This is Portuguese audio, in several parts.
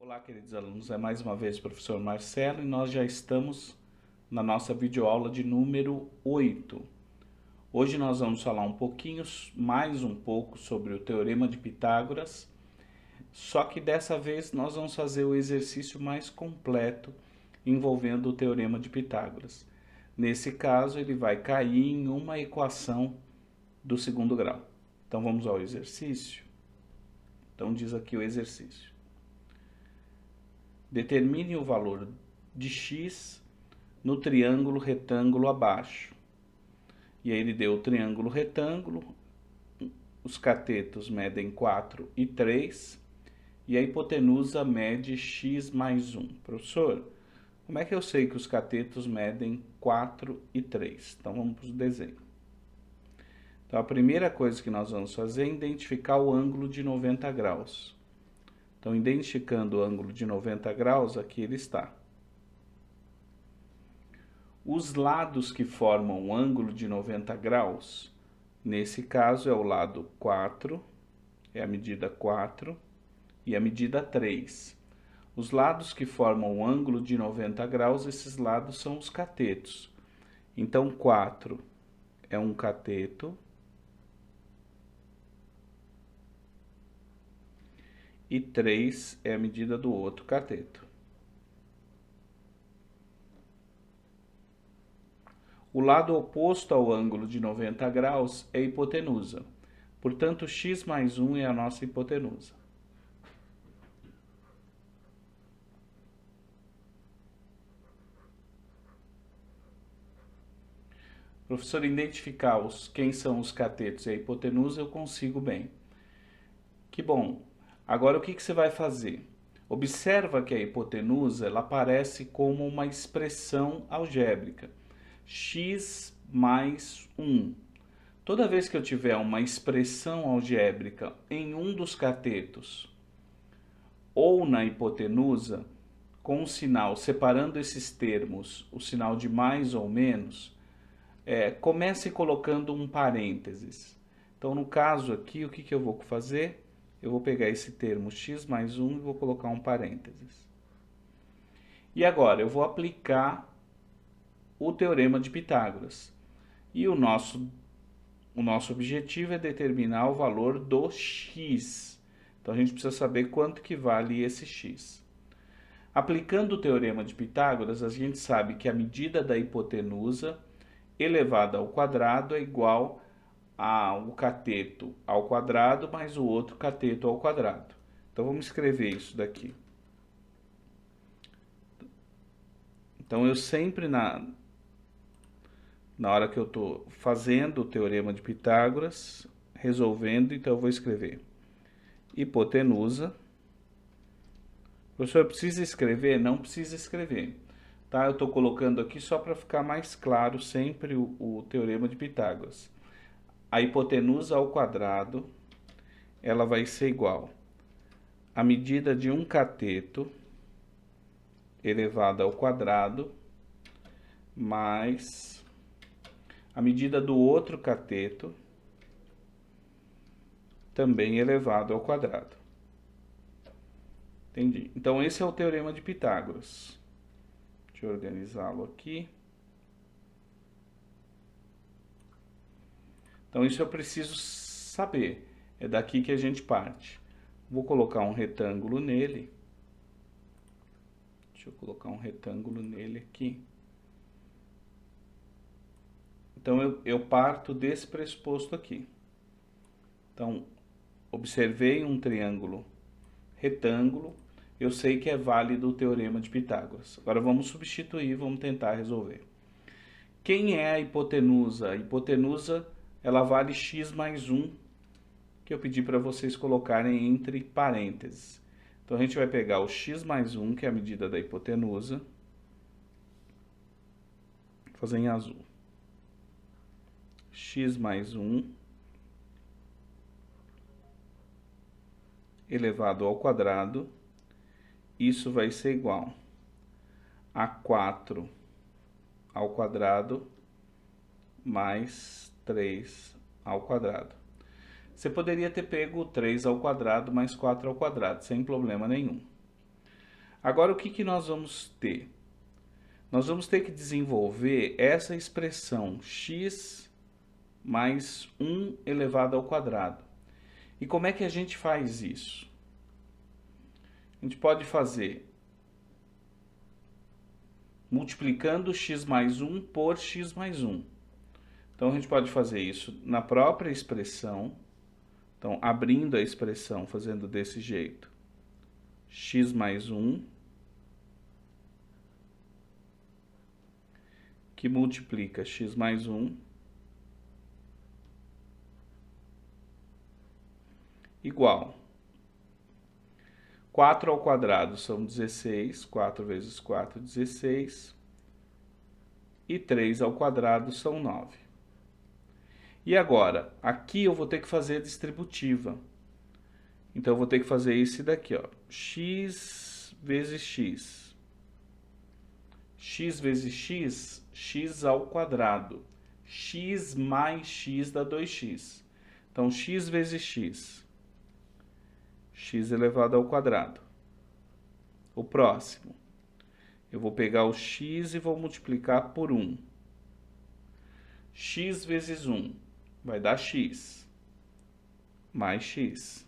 Olá, queridos alunos, é mais uma vez o professor Marcelo e nós já estamos na nossa videoaula de número 8. Hoje nós vamos falar mais um pouco sobre o Teorema de Pitágoras, só que dessa vez nós vamos fazer o exercício mais completo envolvendo o Teorema de Pitágoras. Nesse caso, ele vai cair em uma equação do segundo grau. Então vamos ao exercício. Então diz aqui o exercício. Determine o valor de x no triângulo retângulo abaixo. E aí ele deu o triângulo retângulo, os catetos medem 4 e 3, e a hipotenusa mede x mais 1. Professor, como é que eu sei que os catetos medem 4 e 3? Então vamos para o desenho. Então a primeira coisa que nós vamos fazer é identificar o ângulo de 90 graus. Então, identificando o ângulo de 90 graus, aqui ele está. Os lados que formam o ângulo de 90 graus, nesse caso é o lado 4, é a medida 4, e a medida 3. Os lados que formam o ângulo de 90 graus, esses lados são os catetos. Então, 4 é um cateto, e 3 é a medida do outro cateto. O lado oposto ao ângulo de 90 graus é a hipotenusa. Portanto, x mais 1 é a nossa hipotenusa. Professor, identificar quem são os catetos e a hipotenusa eu consigo bem. Que bom! Agora o que você vai fazer? Observa que a hipotenusa ela aparece como uma expressão algébrica. X mais 1. Toda vez que eu tiver uma expressão algébrica em um dos catetos ou na hipotenusa, com o sinal, separando esses termos, o sinal de mais ou menos, comece colocando um parênteses. Então, no caso aqui, o que eu vou fazer? Eu vou pegar esse termo x mais 1 e vou colocar um parênteses. E agora, eu vou aplicar o Teorema de Pitágoras. E o nosso objetivo é determinar o valor do x. Então, a gente precisa saber quanto que vale esse x. Aplicando o Teorema de Pitágoras, a gente sabe que a medida da hipotenusa elevada ao quadrado é igual ao cateto ao quadrado mais o outro cateto ao quadrado. Então, vamos escrever isso daqui. Então, eu sempre, na hora que eu estou fazendo o Teorema de Pitágoras, resolvendo, então eu vou escrever hipotenusa. Professor, precisa escrever? Não precisa escrever. Tá? Eu estou colocando aqui só para ficar mais claro sempre o Teorema de Pitágoras. A hipotenusa ao quadrado, ela vai ser igual à medida de um cateto elevado ao quadrado mais a medida do outro cateto também elevado ao quadrado. Entendi. Então, esse é o Teorema de Pitágoras. Deixa eu organizá-lo aqui. Então, isso eu preciso saber. É daqui que a gente parte. Vou colocar um retângulo nele. Deixa eu colocar um retângulo nele aqui. Então, eu parto desse pressuposto aqui. Então, observei um triângulo retângulo. Eu sei que é válido o Teorema de Pitágoras. Agora, vamos substituir, vamos tentar resolver. Quem é a hipotenusa? A hipotenusa ela vale x mais 1, que eu pedi para vocês colocarem entre parênteses. Então, a gente vai pegar o x mais 1, que é a medida da hipotenusa, vou fazer em azul. X mais 1 elevado ao quadrado, isso vai ser igual a 4 ao quadrado mais 3 ao quadrado. Você poderia ter pego 3 ao quadrado mais 4 ao quadrado, sem problema nenhum. Agora, o que nós vamos ter? Nós vamos ter que desenvolver essa expressão x mais 1 elevado ao quadrado. E como é que a gente faz isso? A gente pode fazer multiplicando x mais 1 por x mais 1. Então, a gente pode fazer isso na própria expressão. Então, abrindo a expressão, fazendo desse jeito. X mais 1, que multiplica x mais 1, igual 4 ao quadrado são 16, 4 vezes 4, 16, e 3 ao quadrado são 9. E agora, aqui eu vou ter que fazer a distributiva. Então, eu vou ter que fazer esse daqui, ó, x vezes x. X vezes x, x ao quadrado. X mais x dá 2x. Então, x vezes x. X elevado ao quadrado. O próximo. Eu vou pegar o x e vou multiplicar por 1. X vezes 1 vai dar x. Mais x.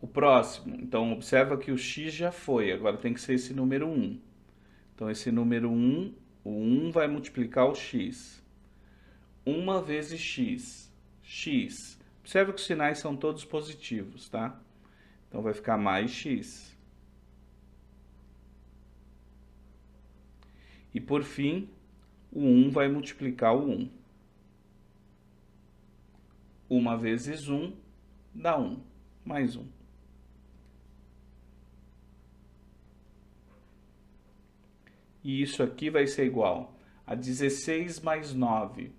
O próximo, então observa que o x já foi, agora tem que ser esse número 1. Então esse número 1, o 1 vai multiplicar o x. 1 vezes x, x. Observa que os sinais são todos positivos, tá? Então vai ficar mais x. E por fim, o 1 vai multiplicar o 1. 1 vezes 1 dá 1, mais 1. E isso aqui vai ser igual a 16 mais 9.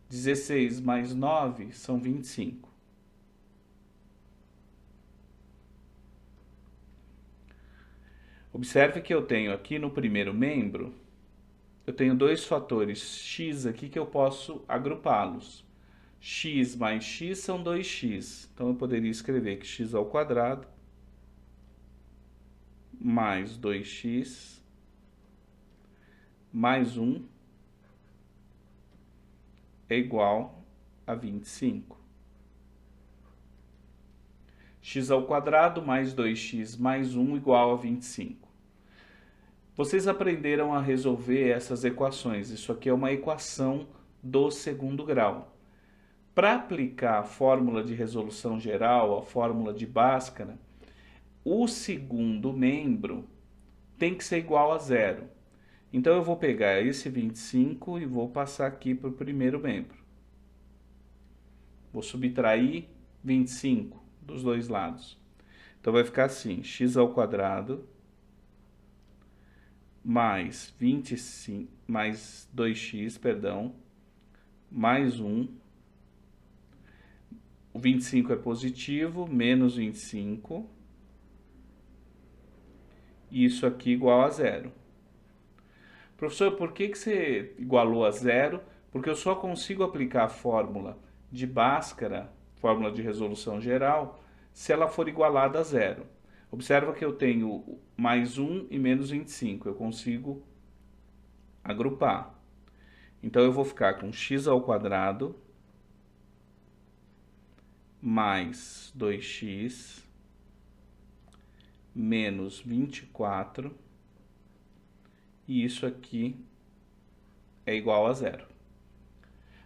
16 mais 9 são 25. Observe que eu tenho aqui no primeiro membro, eu tenho dois fatores x aqui que eu posso agrupá-los. X mais x são 2x. Então, eu poderia escrever que x ao quadrado mais 2x mais 1 é igual a 25. X ao quadrado mais 2x mais 1 igual a 25. Vocês aprenderam a resolver essas equações. Isso aqui é uma equação do segundo grau. Para aplicar a fórmula de resolução geral, a fórmula de Bhaskara, o segundo membro tem que ser igual a zero. Então, eu vou pegar esse 25 e vou passar aqui para o primeiro membro. Vou subtrair 25 dos dois lados. Então, vai ficar assim, x ao quadrado mais 25, mais 2x, perdão, mais 1. O 25 é positivo, menos 25. E isso aqui igual a zero. Professor, por que você igualou a zero? Porque eu só consigo aplicar a fórmula de Bhaskara, fórmula de resolução geral, se ela for igualada a zero. Observa que eu tenho mais 1 e menos 25. Eu consigo agrupar. Então, eu vou ficar com x ao quadrado mais 2x menos 24. E isso aqui é igual a zero.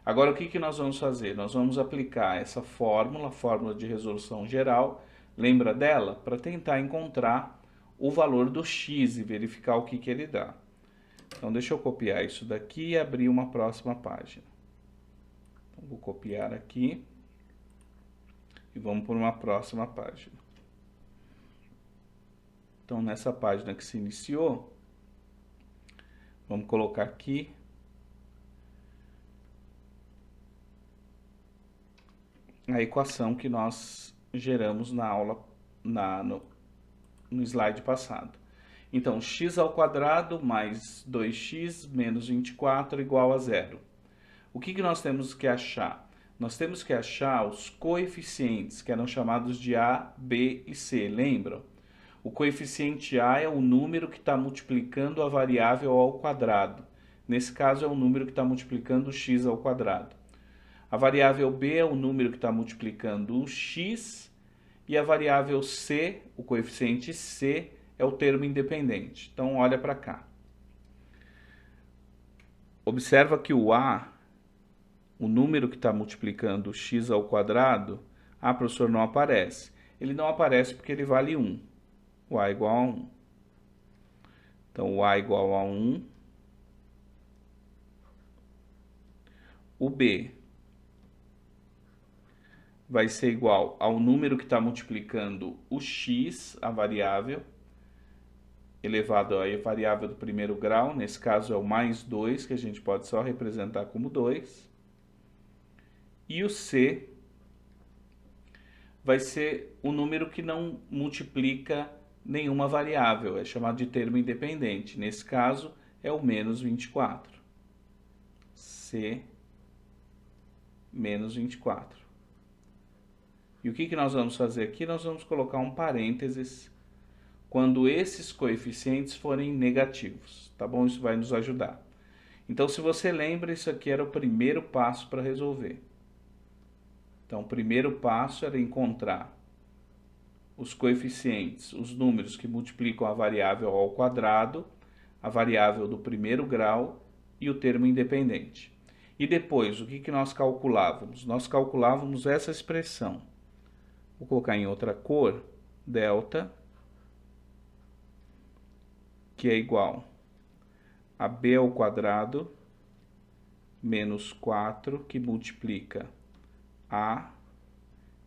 Agora, o que nós vamos fazer? Nós vamos aplicar essa fórmula, a fórmula de resolução geral, lembra dela? Para tentar encontrar o valor do x e verificar o que ele dá. Então, deixa eu copiar isso daqui e abrir uma próxima página. Então, vou copiar aqui e vamos por uma próxima página. Então, nessa página que se iniciou, vamos colocar aqui a equação que nós geramos na aula, no slide passado. Então, x ao quadrado mais 2x menos 24 igual a zero. O que nós temos que achar? nós temos que achar os coeficientes, que eram chamados de A, B e C, lembram? O coeficiente A é o número que está multiplicando a variável ao quadrado. Nesse caso, é o número que está multiplicando o x ao quadrado. A variável B é o número que está multiplicando o x, e a variável C, o coeficiente C, é o termo independente. Então, olha para cá. Observa que o A, o número que está multiplicando o x ao quadrado, professor, não aparece. Ele não aparece porque ele vale 1. O A igual a 1. Então, o A igual a 1. O B vai ser igual ao número que está multiplicando o x, a variável, elevado à variável do primeiro grau, nesse caso é o mais 2, que a gente pode só representar como 2. E o C vai ser o número que não multiplica nenhuma variável, é chamado de termo independente. Nesse caso é o menos 24. C menos 24. E o que nós vamos fazer aqui? Nós vamos colocar um parênteses quando esses coeficientes forem negativos, tá bom? Isso vai nos ajudar. Então, se você lembra, isso aqui era o primeiro passo para resolver. Então, o primeiro passo era encontrar os coeficientes, os números que multiplicam a variável ao quadrado, a variável do primeiro grau e o termo independente. E depois, o que nós calculávamos? Nós calculávamos essa expressão. Vou colocar em outra cor, delta, que é igual a b ao quadrado menos 4, que multiplica a,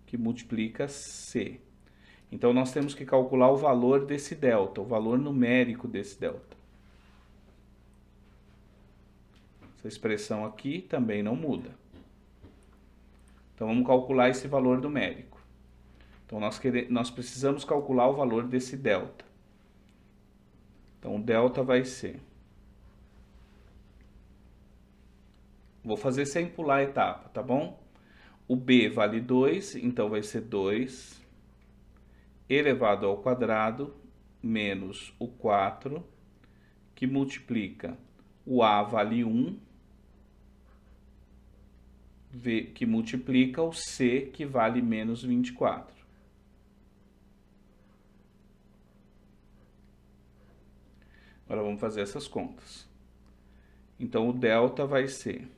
que multiplica c. Então, nós temos que calcular o valor desse delta, o valor numérico desse delta. Essa expressão aqui também não muda. Então, vamos calcular esse valor numérico. Então, nós precisamos calcular o valor desse delta. Então, o delta vai ser... Vou fazer sem pular a etapa, tá bom? O b vale 2, então vai ser 2 elevado ao quadrado menos o 4, que multiplica o a vale 1, que multiplica o c, que vale menos 24. Agora vamos fazer essas contas. Então, o delta vai ser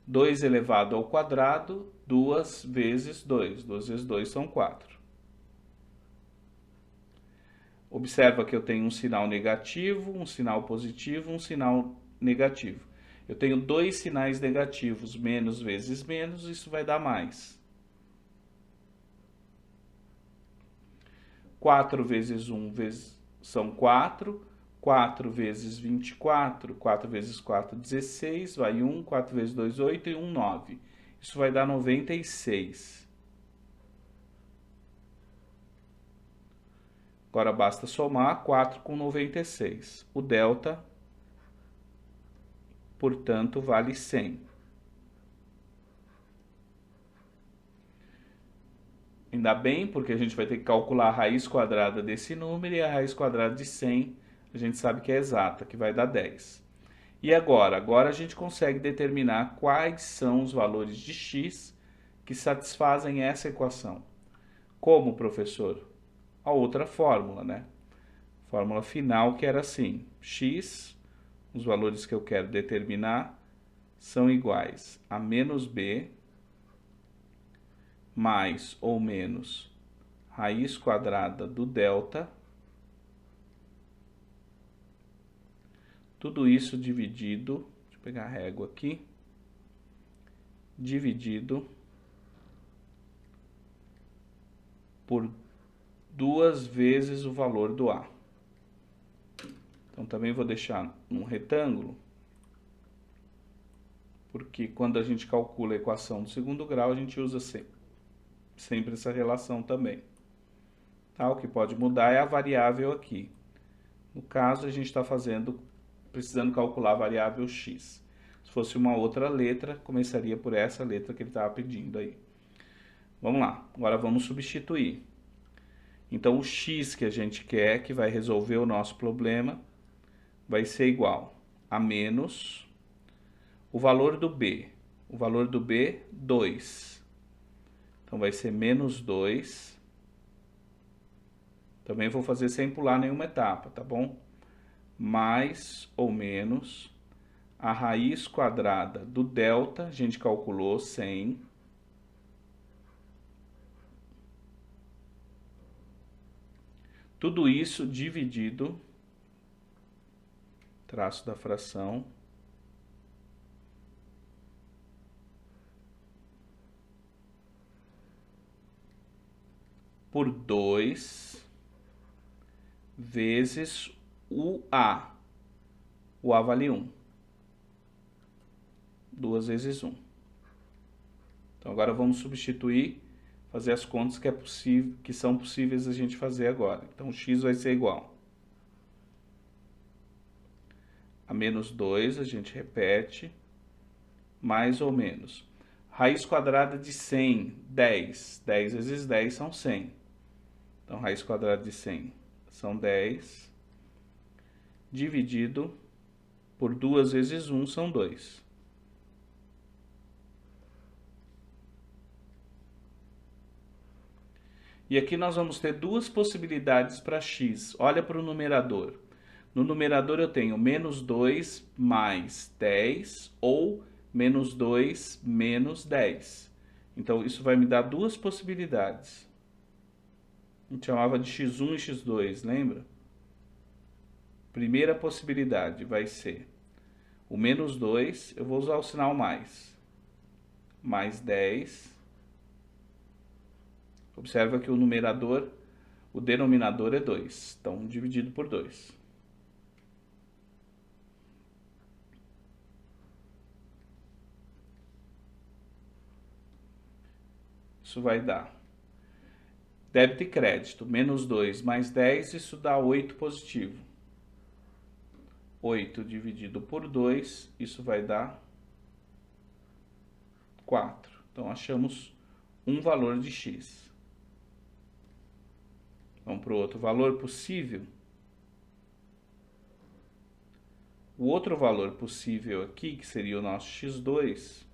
2 elevado ao quadrado, 2 vezes 2. 2 vezes 2 são 4. Observa que eu tenho um sinal negativo, um sinal positivo, um sinal negativo. Eu tenho dois sinais negativos, menos vezes menos, isso vai dar mais. 4 vezes 1 são 4. 4 vezes 24, 4 vezes 4, 16, vai 1, 4 vezes 2, 8 e 1, 9. Isso vai dar 96. Agora basta somar 4 com 96. O delta, portanto, vale 100. Ainda bem, porque a gente vai ter que calcular a raiz quadrada desse número, e a raiz quadrada de 100 a gente sabe que é exata, que vai dar 10. E agora? Agora a gente consegue determinar quais são os valores de x que satisfazem essa equação. Como, professor? A outra fórmula, né? Fórmula final, que era assim: x, os valores que eu quero determinar, são iguais a menos b mais ou menos raiz quadrada do delta, tudo isso dividido, deixa eu pegar a régua aqui, dividido por 2 vezes o valor do A. Então, também vou deixar num retângulo, porque quando a gente calcula a equação do segundo grau, a gente usa sempre essa relação também. Tá? O que pode mudar é a variável aqui. No caso, a gente está precisando calcular a variável x. fosse uma outra letra, começaria por essa letra que ele estava pedindo aí. Vamos lá, agora vamos substituir. Então, o x que a gente quer, que vai resolver o nosso problema, vai ser igual a menos o valor do b. O valor do b, 2. Então, vai ser menos 2. Também vou fazer sem pular nenhuma etapa, tá bom? Mais ou menos a raiz quadrada do delta, a gente calculou 100. Tudo isso dividido, traço da fração, por 2 vezes o A. O A vale 1. 2 vezes 1. Então, agora vamos substituir, fazer as contas que são possíveis a gente fazer agora. Então, x vai ser igual a menos 2, a gente repete, mais ou menos. Raiz quadrada de 100, 10. 10 vezes 10 são 100. Então, raiz quadrada de 100 são 10, dividido por 2 vezes 1 são 2. E aqui nós vamos ter duas possibilidades para x. Olha para o numerador. No numerador eu tenho menos 2 mais 10 ou menos 2 menos 10. Então, isso vai me dar duas possibilidades. A gente chamava de x1 e x2, lembra? Primeira possibilidade vai ser o menos 2, eu vou usar o sinal mais 10. Observa que o numerador, o denominador é 2, então dividido por 2. Isso vai dar débito e crédito, menos 2 mais 10, isso dá 8 positivo. 8 dividido por 2, isso vai dar 4. Então, achamos um valor de x. Vamos para o outro valor possível. O outro valor possível aqui, que seria o nosso x2,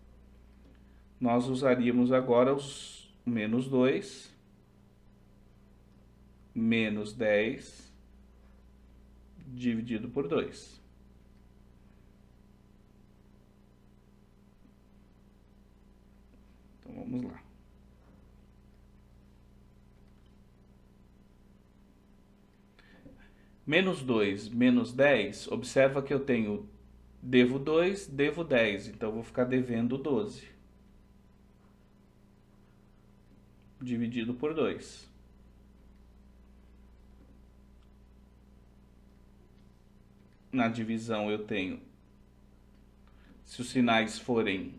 nós usaríamos agora os menos 2, menos 10, dividido por 2. Então, vamos lá. Menos 2, menos 10, observa que eu tenho, devo 2, devo 10, então eu vou ficar devendo 12. Dividido por 2. Na divisão eu tenho, se os sinais forem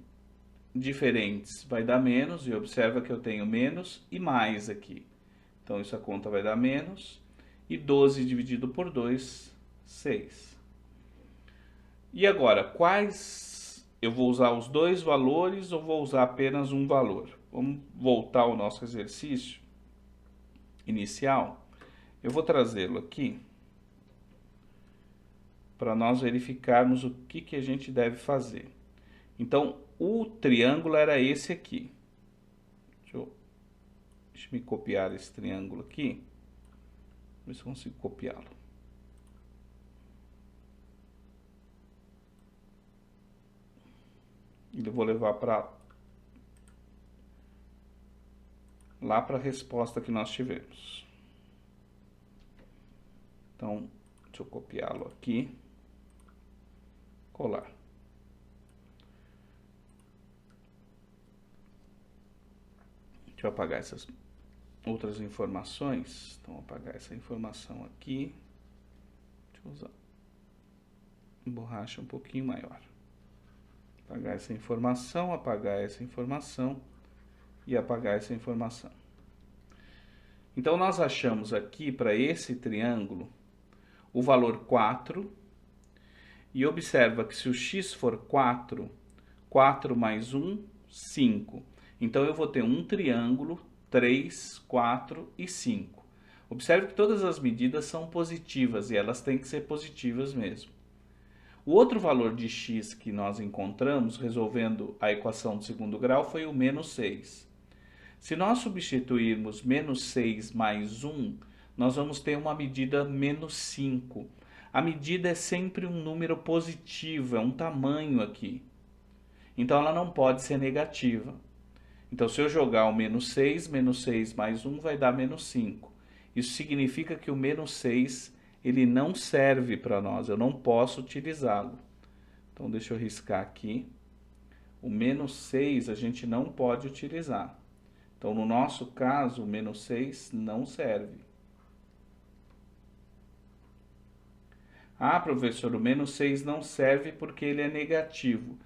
diferentes, vai dar menos, e observa que eu tenho menos e mais aqui. Então, isso a conta vai dar menos, e 12 dividido por 2, 6. E agora, quais, eu vou usar os dois valores ou vou usar apenas um valor? Vamos voltar ao nosso exercício inicial. Eu vou trazê-lo aqui para nós verificarmos o que a gente deve fazer. Então, o triângulo era esse aqui. Deixa eu me copiar esse triângulo aqui. Ver se eu consigo copiá-lo. E eu vou levar para lá para a resposta que nós tivemos. Então, deixa eu copiá-lo aqui. Colar. Deixa eu apagar essas outras informações. Então, vou apagar essa informação aqui. Deixa eu usar borracha um pouquinho maior. Apagar essa informação e apagar essa informação. Então, nós achamos aqui para esse triângulo o valor 4 E observa que se o x for 4, 4 mais 1, 5. Então eu vou ter um triângulo, 3, 4 e 5. Observe que todas as medidas são positivas e elas têm que ser positivas mesmo. O outro valor de x que nós encontramos resolvendo a equação do segundo grau foi o menos 6. Se nós substituirmos menos 6 mais 1, nós vamos ter uma medida menos 5. A medida é sempre um número positivo, é um tamanho aqui. Então ela não pode ser negativa. Então se eu jogar o menos 6 mais 1 vai dar menos 5. Isso significa que o menos 6 ele não serve para nós, eu não posso utilizá-lo. Então deixa eu riscar aqui. O menos 6 a gente não pode utilizar. Então no nosso caso o menos 6 não serve. Ah, professor, o menos 6 não serve porque ele é negativo.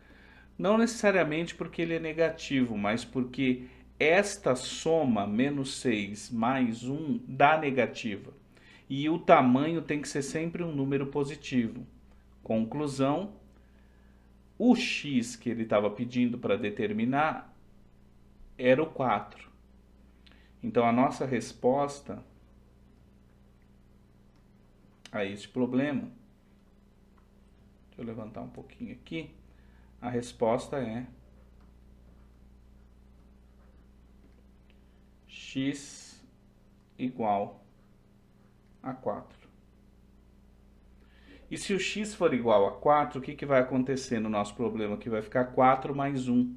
Não necessariamente porque ele é negativo, mas porque esta soma, menos 6 mais 1, dá negativa. E o tamanho tem que ser sempre um número positivo. Conclusão, o x que ele estava pedindo para determinar era o 4. Então a nossa resposta a este problema, deixa eu levantar um pouquinho aqui, a resposta é x igual a 4. E se o x for igual a 4, o que vai acontecer no nosso problema? Que vai ficar 4 mais 1.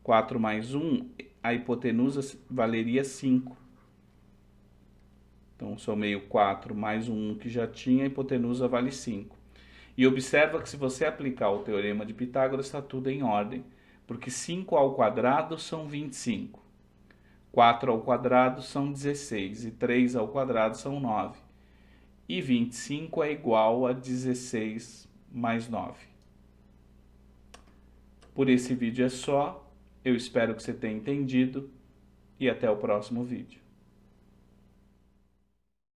4 mais 1, a hipotenusa valeria 5. Então, somei o 4 mais o 1 que já tinha, a hipotenusa vale 5. E observa que se você aplicar o teorema de Pitágoras, está tudo em ordem. Porque 5 ao quadrado são 25. 4 ao quadrado são 16. E 3 ao quadrado são 9. E 25 é igual a 16 mais 9. Por esse vídeo é só. Eu espero que você tenha entendido. E até o próximo vídeo.